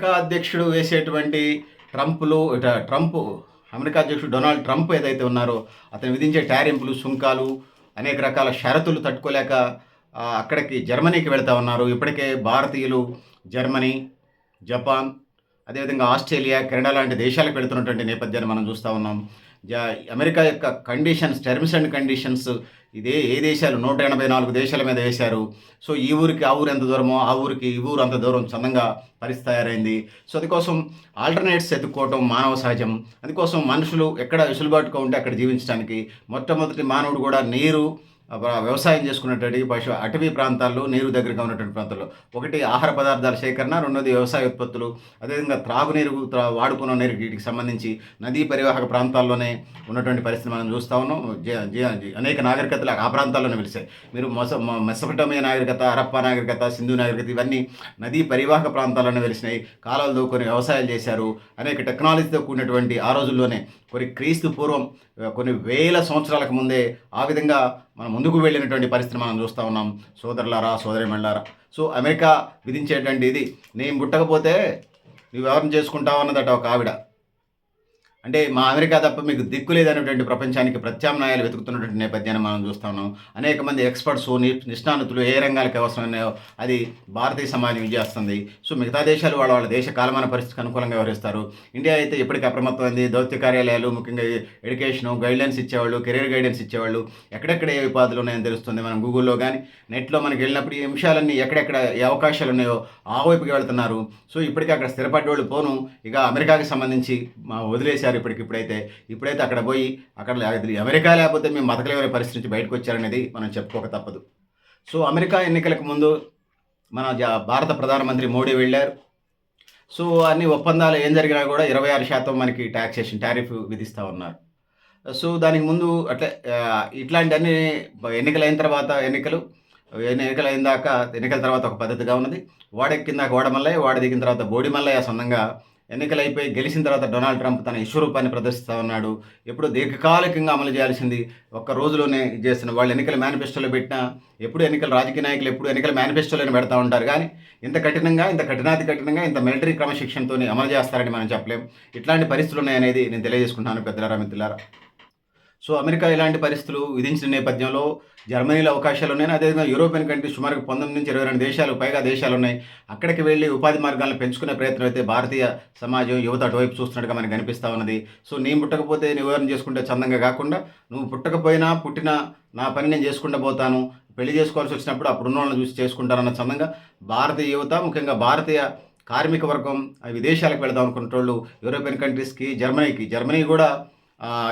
America అధ్యక్షుడు వేసేటువంటి Trump America అధ్యక్షుడు డొనాల్డ్ ట్రంప్ ఏదైతే ఉన్నారో అతను విధించే టారిఫ్లు, సుంకాలు, అనేక రకాల షరతులు తట్టుకోలేక అక్కడికి జర్మనీకి వెళ్తా ఉన్నారు. ఇప్పటికే భారతీయులు జర్మనీ, జపాన్, అదేవిధంగా ఆస్ట్రేలియా, కెనడా లాంటి దేశాలకు వెళుతున్నటువంటి నేపథ్యాన్ని మనం చూస్తూ ఉన్నాం. అమెరికా యొక్క టర్మ్స్ అండ్ కండిషన్స్ ఏ దేశాలు 184 దేశాల మీద వేశారు. సో ఈ ఊరికి ఆ ఊరు ఎంత దూరమో, ఆ ఊరికి ఈ ఊరు అంత దూరం చందంగా పరిస్థితి తయారైంది. సో అందుకోసం ఆల్టర్నేట్స్ ఎత్తుక్కోవటం మానవ సహజం. అందుకోసం మనుషులు ఎక్కడ వెసులుబాటుగా ఉంటే అక్కడ జీవించడానికి మొట్టమొదటి మానవుడు కూడా నీరు, వ్యవసాయం చేసుకున్నటువంటి అటవీ ప్రాంతాల్లో, నీరు దగ్గరగా ఉన్నటువంటి ప్రాంతాల్లో ఒకటి ఆహార పదార్థాల సేకరణ, రెండోది వ్యవసాయ ఉత్పత్తులు, అదేవిధంగా త్రాగునీరు, వాడుకున్న నీరు, వీటికి సంబంధించి నదీ పరివాహక ప్రాంతాల్లోనే ఉన్నటువంటి పరిస్థితి మనం చూస్తూ ఉన్నాం. అనేక నాగరికతలు ఆ ప్రాంతాల్లోనే వెలిసాయి. మీరు మెసొపటోమియా నాగరికత, హరప్పా నాగరికత, సింధు నాగరికత ఇవన్నీ నదీ పరివాహక ప్రాంతాల్లోనే వెలిసినాయి. కాలాలు దూకొని వ్యవసాయాలు చేశారు. అనేక టెక్నాలజీతో కూడినటువంటి ఆ రోజుల్లోనే క్రీస్తు పూర్వం కొన్ని వేల సంవత్సరాలకు ముందే ఆ విధంగా మనం ముందుకు వెళ్ళినటువంటి పరిస్థితిని మనం చూస్తూ ఉన్నాం. సోదరులారా, సోదరిమణులారా, సో అమెరికా విధించేటువంటి ఇది, నేను పుట్టకపోతే నువ్వెవరిని చేసుకుంటావు అన్నదట ఒక ఆవిడ. అంటే మా అమెరికా తప్ప మీకు దిక్కు లేదనేటువంటి ప్రపంచానికి ప్రత్యామ్నాయాలు వెతుకుతున్నటువంటి నేపథ్యాన్ని మనం చూస్తూ ఉన్నాం. అనేక మంది ఎక్స్పర్ట్స్, నిష్ణాతులు ఏ రంగాలకు అవసరమైనాయో అది భారతీయ సమాజం చేస్తుంది. సో మిగతా దేశాలు వాళ్ళ దేశ కాలమాన పరిస్థితికి అనుకూలంగా వ్యవహరిస్తారు. ఇండియా అయితే ఎప్పటికీ అప్రమత్తమైంది. దౌత్య కార్యాలయాలు, ముఖ్యంగా ఎడ్యుకేషను గైడ్లైన్స్ ఇచ్చేవాళ్ళు, కెరీర్ గైడెన్స్ ఇచ్చేవాళ్ళు, ఎక్కడెక్కడ ఏ ఉపాధులు ఉన్నాయని తెలుస్తుంది. మనం గూగుల్లో కానీ నెట్లో మనకి వెళ్ళినప్పుడు ఈ అంశాలన్నీ ఎక్కడెక్కడ ఏ అవకాశాలు ఉన్నాయో ఆ వైపుకి వెళ్తున్నారు. సో ఇప్పటికీ అక్కడ స్థిరపడ్డోళ్ళు పోను ఇక అమెరికాకి సంబంధించి వదిలేశారు. ఇప్పుడైతే అక్కడ పోయి అక్కడ అమెరికా లేకపోతే మేము బతకలేని పరిస్థితి నుంచి బయటకు వచ్చారనేది మనం చెప్పుకోక తప్పదు. సో అమెరికా ఎన్నికలకు ముందు మన భారత ప్రధానమంత్రి మోడీ వెళ్ళారు. సో అన్ని ఒప్పందాలు ఏం జరిగినా కూడా 26% మనకి టారిఫ్ విధిస్తూ ఉన్నారు. సో దానికి ముందు అట్లే ఇట్లాంటి అన్ని ఎన్నికలైన తర్వాత ఎన్నికలైన దాకా ఎన్నికల తర్వాత ఒక పద్ధతిగా ఉన్నది. వాడెక్కిందాక వాడమల్లయ్య, వాడ దిగిన తర్వాత బోడి మల్లయ్య. సొంతంగా ఎన్నికలైపోయి గెలిచిన తర్వాత డొనాల్డ్ ట్రంప్ తన విశ్వరూపాన్ని ప్రదర్శిస్తూ ఉన్నాడు. ఎప్పుడు దీర్ఘకాలికంగా అమలు చేయాల్సింది ఒక్క రోజులోనే చేస్తున్న వాళ్ళు ఎన్నికల మేనిఫెస్టోలో పెట్టినా, ఎప్పుడు రాజకీయ నాయకులు ఎప్పుడు ఎన్నికల మేనిఫెస్టోలోనే పెడతా ఉంటారు. కానీ ఇంత కఠినంగా ఇంత మిలిటరీ క్రమశిక్షణతో అమలు చేస్తారని మనం చెప్పలేం. ఇట్లాంటి పరిస్థితులు ఉన్నాయనేది నేను తెలియజేసుకుంటున్నాను పెద్దలారా, మిత్రులారా. సో అమెరికా ఇలాంటి పరిస్థితులు విధించిన నేపథ్యంలో జర్మనీలో అవకాశాలు ఉన్నాయి. అదేవిధంగా యూరోపియన్ కంట్రీస్ సుమారుగా 19 నుంచి 22 దేశాలు పైగా దేశాలు ఉన్నాయి. అక్కడికి వెళ్ళి ఉపాధి మార్గాలను పెంచుకునే ప్రయత్నం అయితే భారతీయ సమాజం, యువత అటువైపు చూస్తున్నట్టుగా మనకు కనిపిస్తూ ఉన్నది. సో నేను పుట్టకపోతే నువ్వెవరిని చేసుకుంటే చందంగా కాకుండా, నువ్వు పుట్టకపోయినా పుట్టినా నా పని నేను చేసుకుంటూ పోతాను, పెళ్లి చేసుకోవాల్సి వచ్చినప్పుడు అప్పుడున్న వాళ్ళని చూసి చేసుకుంటారన్న చందంగా భారతీయ యువత, ముఖ్యంగా భారతీయ కార్మిక వర్గం విదేశాలకు వెళదాం అనుకున్న వాళ్ళు యూరోపియన్ కంట్రీస్కి, జర్మనీ కూడా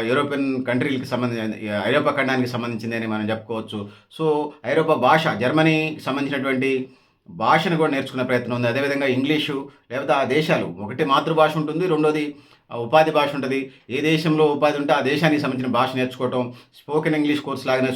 యూరోపియన్ కంట్రీలకి సంబంధించి ఐరోపా ఖండానికి సంబంధించింది అని మనం చెప్పుకోవచ్చు. సో ఐరోపా భాష, జర్మనీకి సంబంధించినటువంటి భాషను కూడా నేర్చుకునే ప్రయత్నం ఉంది. అదేవిధంగా ఇంగ్లీషు, లేకపోతే ఆ దేశాలు ఒకటి మాతృభాష ఉంటుంది, రెండోది ఉపాధి భాష ఉంటుంది. ఏ దేశంలో ఉపాధి ఉంటే ఆ దేశానికి సంబంధించిన భాష నేర్చుకోవటం, స్పోకెన్ ఇంగ్లీష్ కోర్స్ లాగానే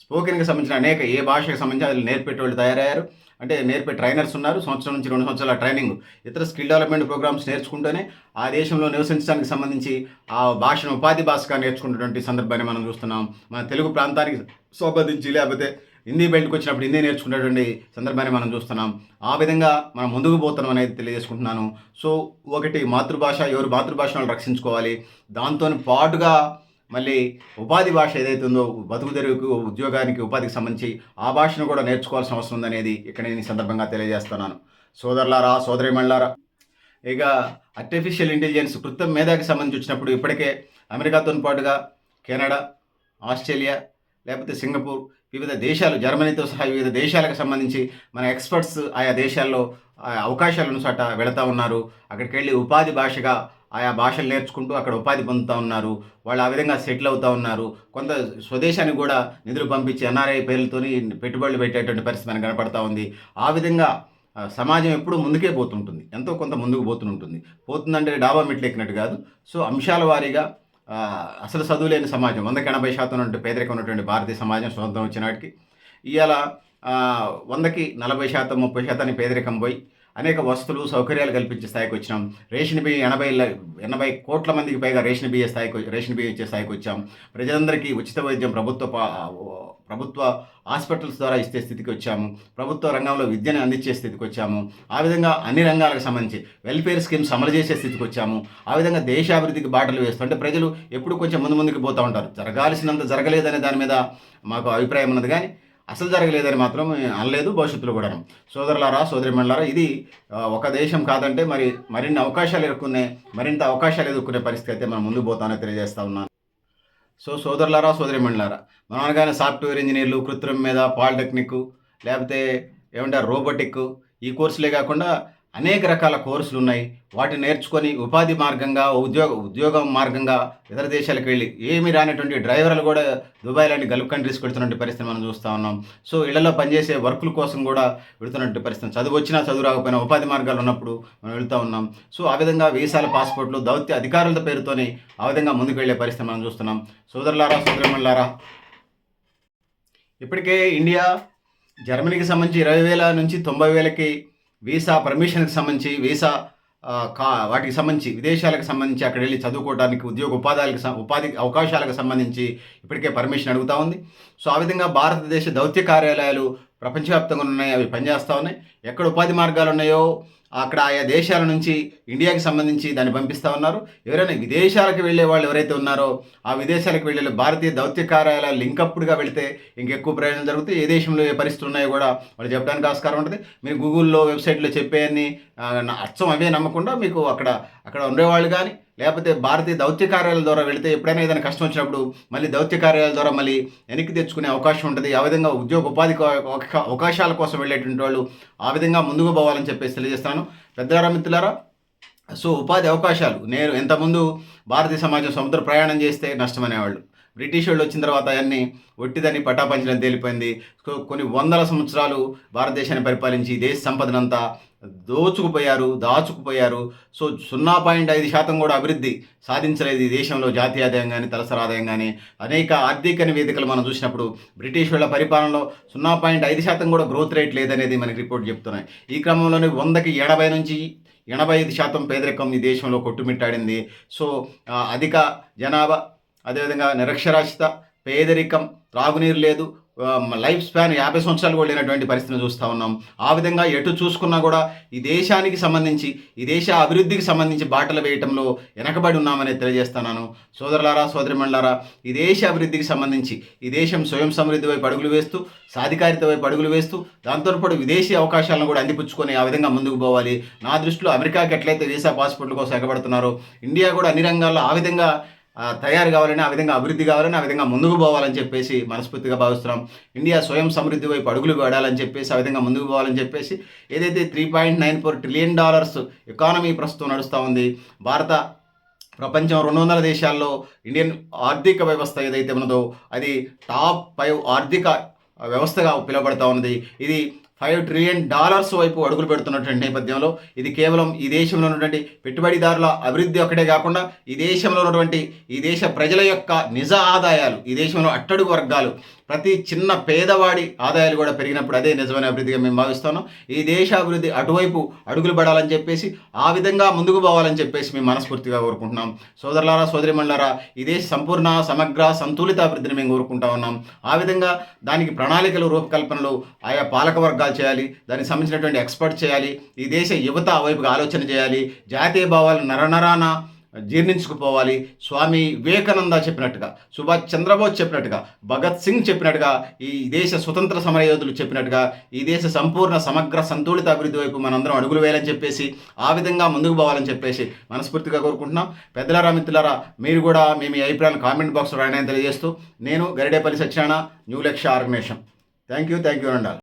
స్పోకెన్కి సంబంధించిన ఏ భాషకు సంబంధించి అది నేర్పేటోళ్ళు తయారయ్యారు. అంటే నేర్పే ట్రైనర్స్ ఉన్నారు. సంవత్సరం నుంచి 2 సంవత్సరాల ట్రైనింగ్, ఇతర స్కిల్ డెవలప్మెంట్ ప్రోగ్రామ్స్ నేర్చుకుంటూనే ఆ దేశంలో నివసించడానికి సంబంధించి ఆ భాషను ఉపాధి భాషగా నేర్చుకున్నటువంటి సందర్భాన్ని మనం చూస్తున్నాం. మన తెలుగు ప్రాంతానికి సంబంధించి లేకపోతే హిందీ బయటకు వచ్చినప్పుడు హిందీ నేర్చుకునేటువంటి సందర్భాన్ని మనం చూస్తున్నాం. ఆ విధంగా మనం ముందుకు పోతున్నాం అనేది తెలియజేసుకుంటున్నాను. సో ఒకటి మాతృభాష, ఎవరు మాతృభాషను రక్షించుకోవాలి. దాంతో పాటుగా మళ్ళీ ఉపాధి భాష ఏదైతే ఉందో, బతుకు తెరువుకు, ఉద్యోగానికి, ఉపాధికి సంబంధించి ఆ భాషను కూడా నేర్చుకోవాల్సిన అవసరం ఉందనేది ఇక్కడ నేను ఈ సందర్భంగా తెలియజేస్తున్నాను. సోదరులారా, సోదరీమణులారా, ఇక ఆర్టిఫిషియల్ ఇంటెలిజెన్స్, కృత్రిమ మేధాకి సంబంధించి వచ్చినప్పుడు ఇప్పటికే అమెరికాతో పాటుగా కెనడా, ఆస్ట్రేలియా, లేకపోతే సింగపూర్, వివిధ దేశాలు, జర్మనీతో సహా వివిధ దేశాలకు సంబంధించి మన ఎక్స్పర్ట్స్ ఆయా దేశాల్లో అవకాశాలను చోట వెళతా ఉన్నారు. అక్కడికి వెళ్ళి ఉపాధి భాషగా ఆయా భాషలు నేర్చుకుంటూ అక్కడ ఉపాధి పొందుతూ ఉన్నారు. వాళ్ళు ఆ విధంగా సెటిల్ అవుతూ ఉన్నారు. కొంత స్వదేశానికి కూడా నిధులు పంపించి ఎన్ఆర్ఐ పేర్లతోని పెట్టుబడులు పెట్టేటువంటి పరిస్థితి మనకు కనపడతా ఉంది. ఆ విధంగా సమాజం ఎప్పుడూ ముందుకే పోతుంటుంది, ఎంతో కొంత ముందుకు పోతుందంటే డాబా మెట్లు ఎక్కినట్టు కాదు. సో అంశాల వారీగా అసలు చదువులేని సమాజం, 100-80% ఉన్నటువంటి పేదరికం ఉన్నటువంటి భారతీయ సమాజం స్వతంత్రం వచ్చినాటికి ఇవాళ 100కి 40%, 30% పేదరికం పోయి అనేక వసతులు సౌకర్యాలు కల్పించే స్థాయికి వచ్చినాం. రేషన్ బియ్యం 80 కోట్ల మందికి పైగా రేషన్ బియ్యం ఇచ్చే స్థాయికి వచ్చాం. ప్రజలందరికీ ఉచిత వైద్యం ప్రభుత్వ హాస్పిటల్స్ ద్వారా ఇచ్చే స్థితికి వచ్చాము. ప్రభుత్వ రంగంలో విద్యను అందించే స్థితికి వచ్చాము. ఆ విధంగా అన్ని రంగాలకు సంబంధించి వెల్ఫేర్ స్కీమ్స్ అమలు చేసే స్థితికి వచ్చాము. ఆ విధంగా దేశాభివృద్ధికి బాటలు వేస్తూ, అంటే ప్రజలు ఎప్పుడు కొంచెం ముందుకు పోతూ ఉంటారు. జరగాల్సినంత జరగలేదనే దాని మీద మాకు అభిప్రాయం ఉన్నది, కానీ అసలు జరగలేదని మాత్రం అనలేదు, భవిష్యత్తులో కూడా. సోదరులారా, సోదరిమణులారా, ఇది ఒక దేశం కాదంటే మరిన్ని అవకాశాలు ఎదుర్కొనే పరిస్థితి అయితే మనం ముందుకు పోతామని తెలియజేస్తా ఉన్నాను. సో సోదరులారా, సోదరిమణులారా, మనం అనగానే సాఫ్ట్వేర్ ఇంజనీర్లు, కృత్రిమ మీద, పాలిటెక్నిక్, లేకపోతే ఏమంటారు రోబోటిక్, ఈ కోర్సులే కాకుండా అనేక రకాల కోర్సులు ఉన్నాయి. వాటిని నేర్చుకొని ఉపాధి మార్గంగా, ఉద్యోగం మార్గంగా ఇతర దేశాలకు వెళ్ళి ఏమీ రానటువంటి డ్రైవర్లు కూడా దుబాయ్ లాంటి గల్ఫ్ కంట్రీస్కి వెళ్తున్నటువంటి పరిస్థితి మనం చూస్తూ ఉన్నాం. సో ఇళ్లలో పనిచేసే వర్కుల కోసం కూడా వెళుతున్నటువంటి పరిస్థితి, చదువు వచ్చినా చదువు రాకపోయినా ఉపాధి మార్గాలు ఉన్నప్పుడు మనం వెళ్తూ ఉన్నాం. సో ఆ విధంగా వీసాల, పాస్పోర్ట్లు, దౌత్య అధికారుల పేరుతోని ఆ విధంగా ముందుకు వెళ్ళే పరిస్థితి మనం చూస్తున్నాం. సోదరులారా, సోదరిమణులారా, ఇప్పటికే ఇండియా జర్మనీకి సంబంధించి 20,000 నుంచి 90,000కి వీసా పర్మిషన్కి సంబంధించి, వాటికి సంబంధించి, విదేశాలకు సంబంధించి అక్కడ వెళ్ళి చదువుకోవడానికి, ఉపాధి అవకాశాలకు సంబంధించి ఇప్పటికే పర్మిషన్ అడుగుతూ ఉంది. సో ఆ విధంగా భారతదేశ దౌత్య కార్యాలయాలు ప్రపంచవ్యాప్తంగా ఉన్నాయి, అవి పనిచేస్తూ ఉన్నాయి. ఎక్కడ ఉపాధి మార్గాలు ఉన్నాయో అక్కడ ఆయా దేశాల నుంచి ఇండియాకి సంబంధించి దాన్ని పంపిస్తూ ఉన్నారు. ఎవరైనా విదేశాలకు వెళ్ళే వాళ్ళు ఎవరైతే ఉన్నారో ఆ విదేశాలకు వెళ్ళే భారతీయ దౌత్య కార్యాలయాలు లింకప్డ్గా వెళితే ఇంకెక్కువ ప్రయోజనం జరుగుతుంది. ఏ దేశంలో ఏ పరిస్థితులు ఉన్నాయో కూడా వాళ్ళు చెప్పడానికి ఆస్కారం ఉంటుంది. మీరు గూగుల్లో, వెబ్సైట్లో చెప్పేయన్ని అచ్చం అవే నమ్మకుండా మీకు అక్కడ ఉండేవాళ్ళు కానీ, లేకపోతే భారతీయ దౌత్య కార్యాలయాల ద్వారా వెళితే ఎప్పుడైనా ఏదైనా కష్టం వచ్చినప్పుడు మళ్ళీ దౌత్య కార్యాలయాల ద్వారా మళ్ళీ వెనక్కి తెచ్చుకునే అవకాశం ఉంటుంది. ఆ విధంగా ఉపాధి అవకాశాల కోసం వెళ్ళేటువంటి వాళ్ళు ఆ విధంగా ముందుకు పోవాలని చెప్పేసి తెలియజేస్తాను. పెద్దలారా, మిత్రులారా, సో ఉపాధి అవకాశాలు, నేను ఇంతకుముందు భారతీయ సమాజం సముద్ర ప్రయాణం చేస్తే నష్టమనేవాళ్ళు. బ్రిటిష్ వాళ్ళు వచ్చిన తర్వాత అవన్నీ ఒట్టిదని పటాపంచలని తేలిపోయింది. కొన్ని వందల సంవత్సరాలు భారతదేశాన్ని పరిపాలించి దేశ సంపదనంతా దాచుకుపోయారు. సో 0.5% కూడా అభివృద్ధి సాధించలేదు ఈ దేశంలో. జాతీయ ఆదాయం కానీ, తలసరి ఆదాయం కానీ, అనేక ఆర్థిక నివేదికలు మనం చూసినప్పుడు బ్రిటిష్ వాళ్ళ పరిపాలనలో 0.5% కూడా గ్రోత్ రేట్ లేదనేది మనకి రిపోర్ట్ చెప్తున్నాయి. ఈ క్రమంలోనే 100కి 80 నుంచి 85% పేదరికం ఈ దేశంలో కొట్టుమిట్టాడింది. సో అధిక జనాభా, అదేవిధంగా నిరక్షరాస్యత, పేదరికం, త్రాగునీరు లేదు, లైఫ్ స్పాన్ 50 సంవత్సరాలు కూడా లేనటువంటి పరిస్థితిని చూస్తూ ఉన్నాం. ఆ విధంగా ఎటు చూసుకున్నా కూడా ఈ దేశానికి సంబంధించి, ఈ దేశ అభివృద్ధికి సంబంధించి బాటలు వేయటంలో వెనకబడి ఉన్నామని తెలియజేస్తున్నాను. సోదరులారా, సోదరిమణులారా, ఈ దేశ అభివృద్ధికి సంబంధించి ఈ దేశం స్వయం సమృద్ధి వైపు అడుగులు వేస్తూ, సాధికారిత వైపు అడుగులు వేస్తూ, దాంతోపాటు విదేశీ అవకాశాలను కూడా అందిపుచ్చుకొని ఆ విధంగా ముందుకు పోవాలి. నా దృష్టిలో అమెరికాకి ఎట్లయితే వీసా, పాస్పోర్ట్ల కోసం ఎగబడుతున్నారో, ఇండియా కూడా అన్ని రంగాల్లో ఆ విధంగా తయారు కావాలని, ఆ విధంగా అభివృద్ధి కావాలని, ఆ విధంగా ముందుకు పోవాలని చెప్పేసి మనస్ఫూర్తిగా భావిస్తున్నాం. ఇండియా స్వయం సమృద్ధి వైపు అడుగులు వేడాలని చెప్పేసి, ఆ విధంగా ముందుకు పోవాలని చెప్పేసి, ఏదైతే $3.94 ట్రిలియన్ ఎకానమీ ప్రస్తుతం నడుస్తూ ఉంది. ప్రపంచం 200 దేశాల్లో ఇండియన్ ఆర్థిక వ్యవస్థ ఏదైతే ఉన్నదో అది టాప్ 5 ఆర్థిక వ్యవస్థగా పిలువబడతా ఉన్నది. ఇది $5 ట్రిలియన్ వైపు అడుగులు పెడుతున్నటువంటి నేపథ్యంలో ఇది కేవలం ఈ దేశంలో ఉన్నటువంటి పెట్టుబడిదారుల అభివృద్ధి ఒక్కటే కాకుండా ఈ దేశంలో ఉన్నటువంటి ఈ దేశ ప్రజల యొక్క నిజ ఆదాయాలు, ఈ దేశంలో అట్టడుగు వర్గాలు, ప్రతి చిన్న పేదవాడి ఆదాయాలు కూడా పెరిగినప్పుడు అదే నిజమైన అభివృద్ధిగా మేము భావిస్తున్నాం. ఈ దేశ అభివృద్ధి అటువైపు అడుగులు పడాలని చెప్పేసి, ఆ విధంగా ముందుకు పోవాలని చెప్పేసి మేము మనస్ఫూర్తిగా కోరుకుంటున్నాం. సోదరులారా, సోదరిమణులారా, ఈ దేశ సంపూర్ణ, సమగ్ర, సంతులిత అభివృద్ధిని మేము కోరుకుంటా ఉన్నాం. ఆ విధంగా దానికి ప్రణాళికలు, రూపకల్పనలు ఆయా పాలక వర్గాలు చేయాలి, దానికి సంబంధించినటువంటి ఎక్స్పర్ట్ చేయాలి, ఈ దేశ యువత ఆ వైపుగా ఆలోచన చేయాలి, జాతీయ భావాలు నరనరాన జీర్ణించుకుపోవాలి. స్వామి వివేకానంద చెప్పినట్టుగా, సుభాష్ చంద్రబోస్ చెప్పినట్టుగా, భగత్ సింగ్ చెప్పినట్టుగా, ఈ దేశ స్వతంత్ర సమర యోధులు చెప్పినట్టుగా ఈ దేశ సంపూర్ణ, సమగ్ర, సంతులిత అభివృద్ధి వైపు మనందరం అడుగులు వేయాలని చెప్పేసి, ఆ విధంగా ముందుకు పోవాలని చెప్పేసి మనస్ఫూర్తిగా కోరుకుంటున్నాం. పెద్దలారా, మిత్రులారా, మీరు కూడా మీ అభిప్రాయాలను కామెంట్ బాక్స్లో రాయని తెలియజేస్తూ, నేను గరిడేపల్లి సత్యనారాయణ, న్యూ లక్ష్య ఆర్గనైజేషన్. థ్యాంక్ యూ అండి.